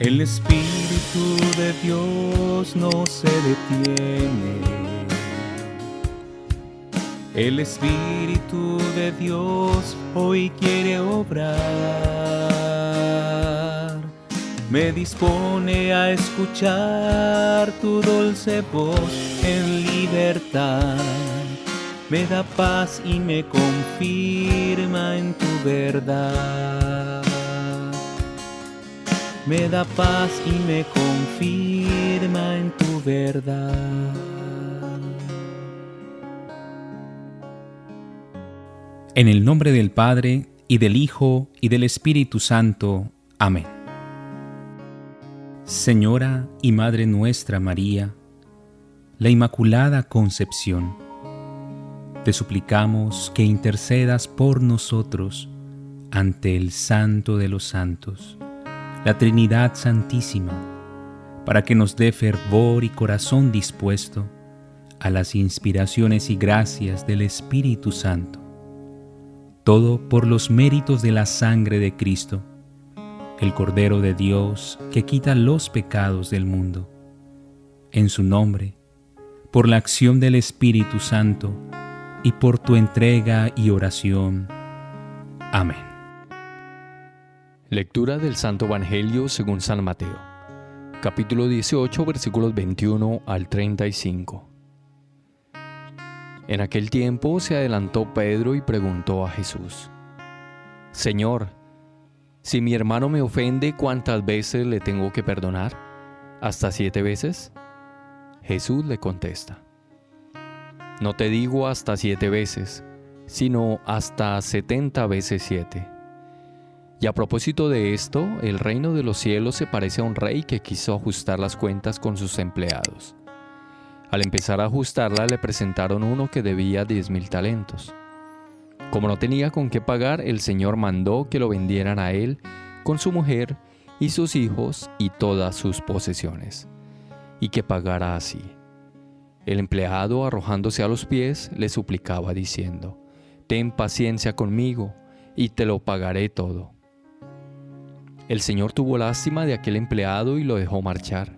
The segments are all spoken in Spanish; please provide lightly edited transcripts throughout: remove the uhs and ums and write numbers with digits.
El Espíritu de Dios no se detiene. El Espíritu de Dios hoy quiere obrar. Me dispone a escuchar tu dulce voz en libertad. Me da paz y me confirma en tu verdad. Me da paz y me confirma en tu verdad. En el nombre del Padre, y del Hijo, y del Espíritu Santo. Amén. Señora y Madre nuestra María, la Inmaculada Concepción, te suplicamos que intercedas por nosotros ante el Santo de los Santos, la Trinidad Santísima, para que nos dé fervor y corazón dispuesto a las inspiraciones y gracias del Espíritu Santo. Todo por los méritos de la sangre de Cristo, el Cordero de Dios que quita los pecados del mundo. En su nombre, por la acción del Espíritu Santo y por tu entrega y oración. Amén. Lectura del Santo Evangelio según San Mateo, capítulo 18, versículos 21 al 35. En aquel tiempo se adelantó Pedro y preguntó a Jesús: Señor, si mi hermano me ofende, ¿cuántas veces le tengo que perdonar? ¿Hasta 7 veces? Jesús le contesta: No te digo hasta 7 veces, sino hasta 70 veces 7. Y a propósito de esto, el reino de los cielos se parece a un rey que quiso ajustar las cuentas con sus empleados. Al empezar a ajustarla, le presentaron uno que debía 10,000 talentos. Como no tenía con qué pagar, el Señor mandó que lo vendieran a él con su mujer y sus hijos y todas sus posesiones, y que pagara así. El empleado, arrojándose a los pies, le suplicaba diciendo: Ten paciencia conmigo y te lo pagaré todo. El Señor tuvo lástima de aquel empleado y lo dejó marchar,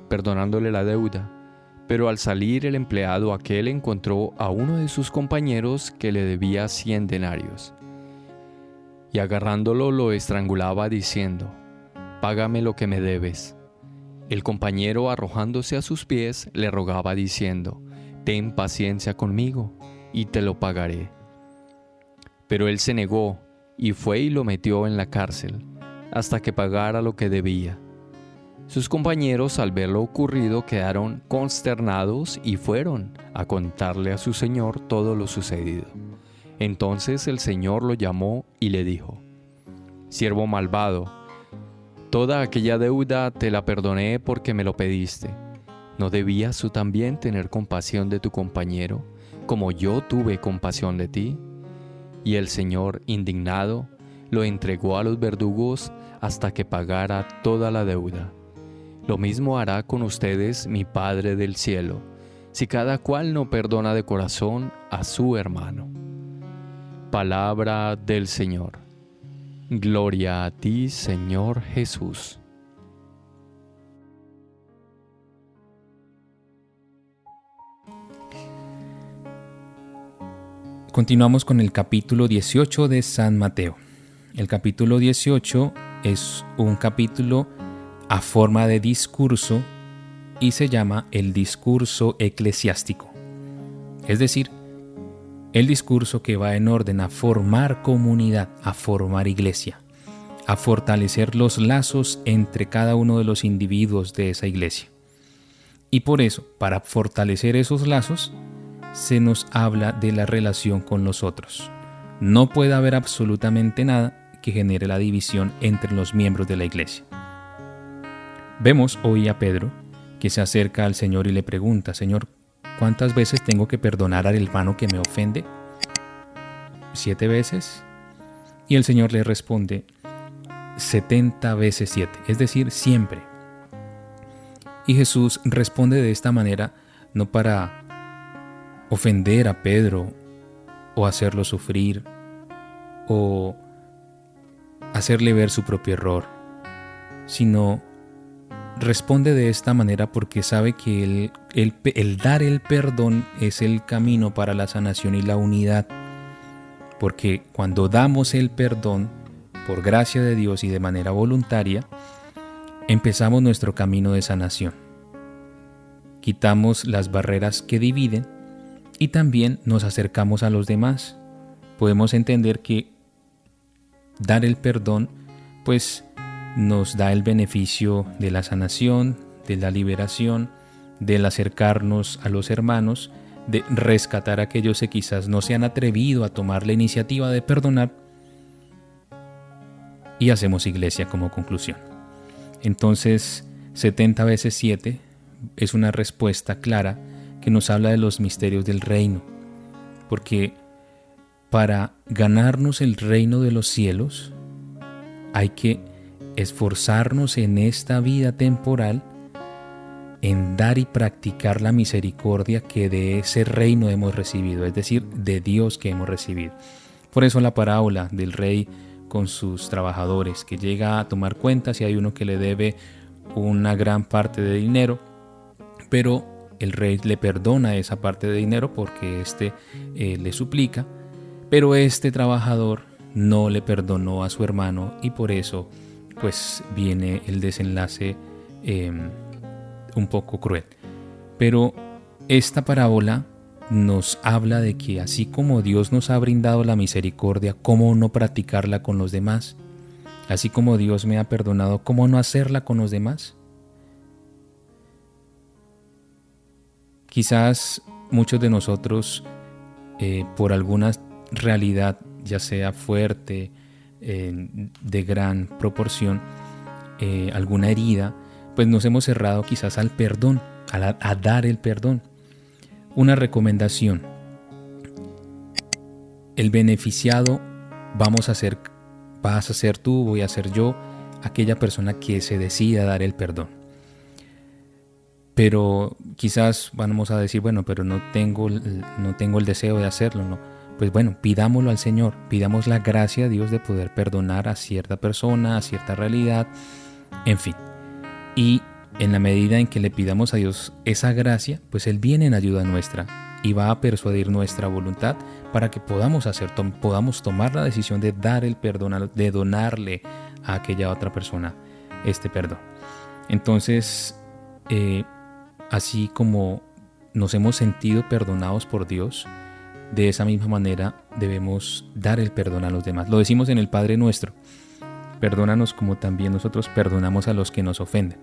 perdonándole la deuda. Pero al salir el empleado aquel encontró a uno de sus compañeros que le debía 100 denarios. Y agarrándolo lo estrangulaba diciendo: Págame lo que me debes. El compañero, arrojándose a sus pies, le rogaba diciendo: Ten paciencia conmigo y te lo pagaré. Pero él se negó y fue y lo metió en la cárcel hasta que pagara lo que debía. Sus compañeros, al ver lo ocurrido, quedaron consternados y fueron a contarle a su señor todo lo sucedido. Entonces el Señor lo llamó y le dijo: Siervo malvado, toda aquella deuda te la perdoné porque me lo pediste. ¿No debías tú también tener compasión de tu compañero, como yo tuve compasión de ti? Y el Señor, indignado, lo entregó a los verdugos hasta que pagara toda la deuda. Lo mismo hará con ustedes mi Padre del cielo, si cada cual no perdona de corazón a su hermano. Palabra del Señor. Gloria a ti, Señor Jesús. Continuamos con el capítulo 18 de San Mateo. El capítulo 18 es un capítulo a forma de discurso y se llama el discurso eclesiástico. Es decir, el discurso que va en orden a formar comunidad, a formar iglesia, a fortalecer los lazos entre cada uno de los individuos de esa iglesia. Y por eso, para fortalecer esos lazos, se nos habla de la relación con los otros. No puede haber absolutamente nada que genere la división entre los miembros de la iglesia. Vemos hoy a Pedro que se acerca al Señor y le pregunta: Señor, ¿cuántas veces tengo que perdonar al hermano que me ofende? ¿7 veces? Y el Señor le responde: 70 veces 7, es decir, siempre. Y Jesús responde de esta manera no para ofender a Pedro o hacerlo sufrir o hacerle ver su propio error, sino responde de esta manera porque sabe que el dar el perdón es el camino para la sanación y la unidad. Porque cuando damos el perdón, por gracia de Dios y de manera voluntaria, empezamos nuestro camino de sanación. Quitamos las barreras que dividen y también nos acercamos a los demás. Podemos entender que dar el perdón, pues, nos da el beneficio de la sanación, de la liberación, del acercarnos a los hermanos, de rescatar a aquellos que quizás no se han atrevido a tomar la iniciativa de perdonar, y hacemos iglesia como conclusión. Entonces, 70 veces 7 es una respuesta clara que nos habla de los misterios del reino, porque para ganarnos el reino de los cielos hay que esforzarnos en esta vida temporal en dar y practicar la misericordia que de ese reino hemos recibido, es decir, de Dios que hemos recibido. Por eso la parábola del rey con sus trabajadores, que llega a tomar cuentas y hay uno que le debe una gran parte de dinero, pero el rey le perdona esa parte de dinero porque le suplica, pero este trabajador no le perdonó a su hermano y por eso pues viene el desenlace un poco cruel. Pero esta parábola nos habla de que así como Dios nos ha brindado la misericordia, ¿cómo no practicarla con los demás? Así como Dios me ha perdonado, ¿cómo no hacerla con los demás? Quizás muchos de nosotros, por alguna realidad, ya sea fuerte, de gran proporción, alguna herida, pues nos hemos cerrado quizás al perdón, a dar el perdón. Una recomendación: el beneficiado vas a ser tú, voy a ser yo, aquella persona que se decida a dar el perdón. Pero quizás vamos a decir, bueno, pero no tengo el deseo de hacerlo, ¿no? Pues bueno, pidámoslo al Señor, pidamos la gracia a Dios de poder perdonar a cierta persona, a cierta realidad, en fin. Y en la medida en que le pidamos a Dios esa gracia, pues Él viene en ayuda nuestra y va a persuadir nuestra voluntad para que podamos tomar la decisión de dar el perdón, de donarle a aquella otra persona este perdón. Entonces, así como nos hemos sentido perdonados por Dios, de esa misma manera debemos dar el perdón a los demás. Lo decimos en el Padre Nuestro: perdónanos como también nosotros perdonamos a los que nos ofenden.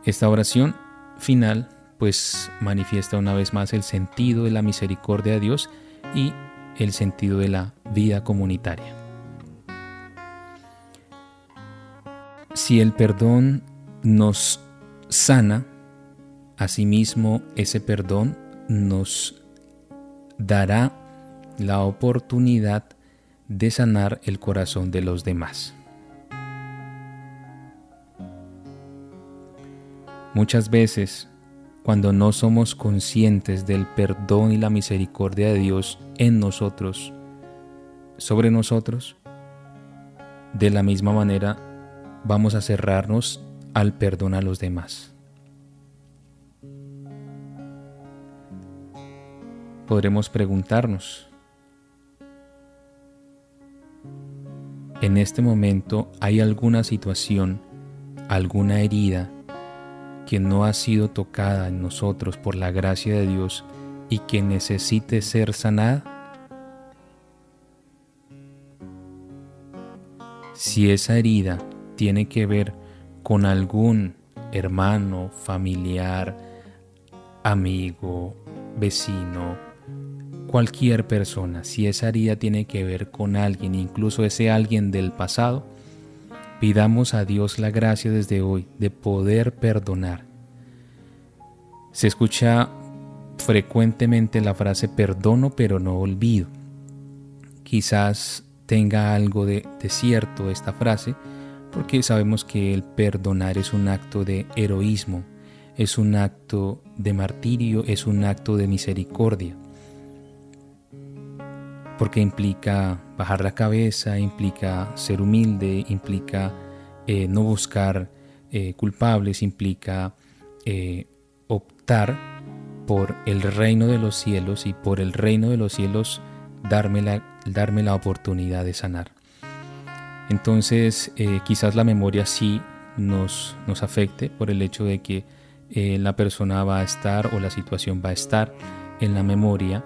Esta oración final pues manifiesta una vez más el sentido de la misericordia de Dios y el sentido de la vida comunitaria. Si el perdón nos sana, asimismo ese perdón nos dará la oportunidad de sanar el corazón de los demás. Muchas veces, cuando no somos conscientes del perdón y la misericordia de Dios en nosotros, sobre nosotros, de la misma manera vamos a cerrarnos al perdón a los demás. Podremos preguntarnos: ¿en este momento hay alguna situación, alguna herida que no ha sido tocada en nosotros por la gracia de Dios y que necesite ser sanada? Si esa herida tiene que ver con algún hermano, familiar, amigo, vecino, cualquier persona, si esa herida tiene que ver con alguien, incluso ese alguien del pasado, pidamos a Dios la gracia desde hoy de poder perdonar. Se escucha frecuentemente la frase perdono pero no olvido. Quizás tenga algo de cierto esta frase, porque sabemos que el perdonar es un acto de heroísmo, es un acto de martirio, es un acto de misericordia, porque implica bajar la cabeza, implica ser humilde, implica no buscar culpables implica optar por el reino de los cielos y por el reino de los cielos darme la oportunidad de sanar. Entonces quizás la memoria sí nos afecte por el hecho de que la persona va a estar o la situación va a estar en la memoria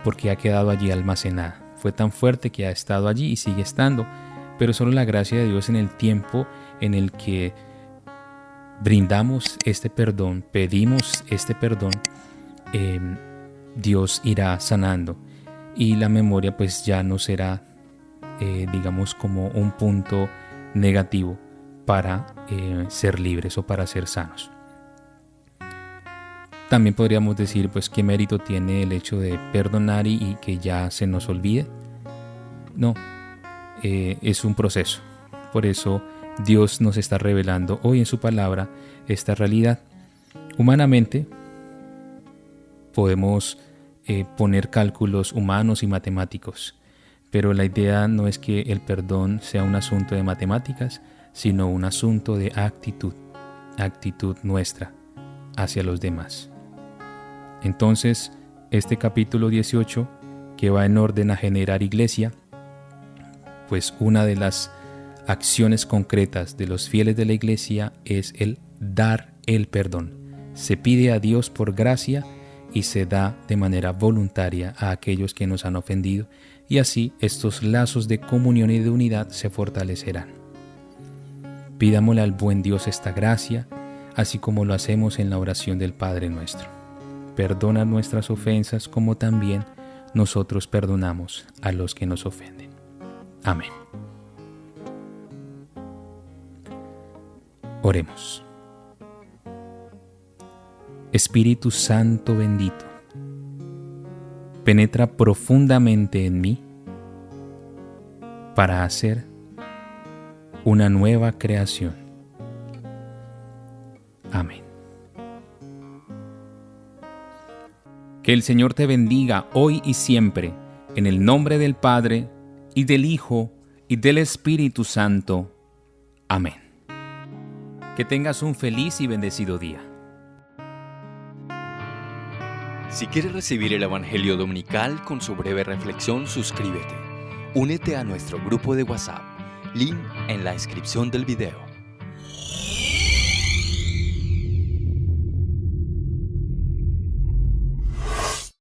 porque ha quedado allí almacenada. Fue tan fuerte que ha estado allí y sigue estando, pero solo la gracia de Dios en el tiempo en el que brindamos este perdón, pedimos este perdón, Dios irá sanando y la memoria pues ya no será digamos como un punto negativo para ser libres o para ser sanos. También podríamos decir pues qué mérito tiene el hecho de perdonar y que ya se nos olvide. No, es un proceso. Por eso Dios nos está revelando hoy en su palabra esta realidad. Humanamente podemos poner cálculos humanos y matemáticos, pero la idea no es que el perdón sea un asunto de matemáticas, sino un asunto de actitud nuestra hacia los demás. Entonces, este capítulo 18, que va en orden a generar iglesia, pues una de las acciones concretas de los fieles de la iglesia es el dar el perdón. Se pide a Dios por gracia y se da de manera voluntaria a aquellos que nos han ofendido, y así estos lazos de comunión y de unidad se fortalecerán. Pidámosle al buen Dios esta gracia, así como lo hacemos en la oración del Padre Nuestro. Perdona nuestras ofensas como también nosotros perdonamos a los que nos ofenden. Amén. Oremos. Espíritu Santo bendito, penetra profundamente en mí para hacer una nueva creación. Amén. Que el Señor te bendiga hoy y siempre, en el nombre del Padre, y del Hijo, y del Espíritu Santo. Amén. Que tengas un feliz y bendecido día. Si quieres recibir el Evangelio Dominical con su breve reflexión, suscríbete. Únete a nuestro grupo de WhatsApp, link en la descripción del video.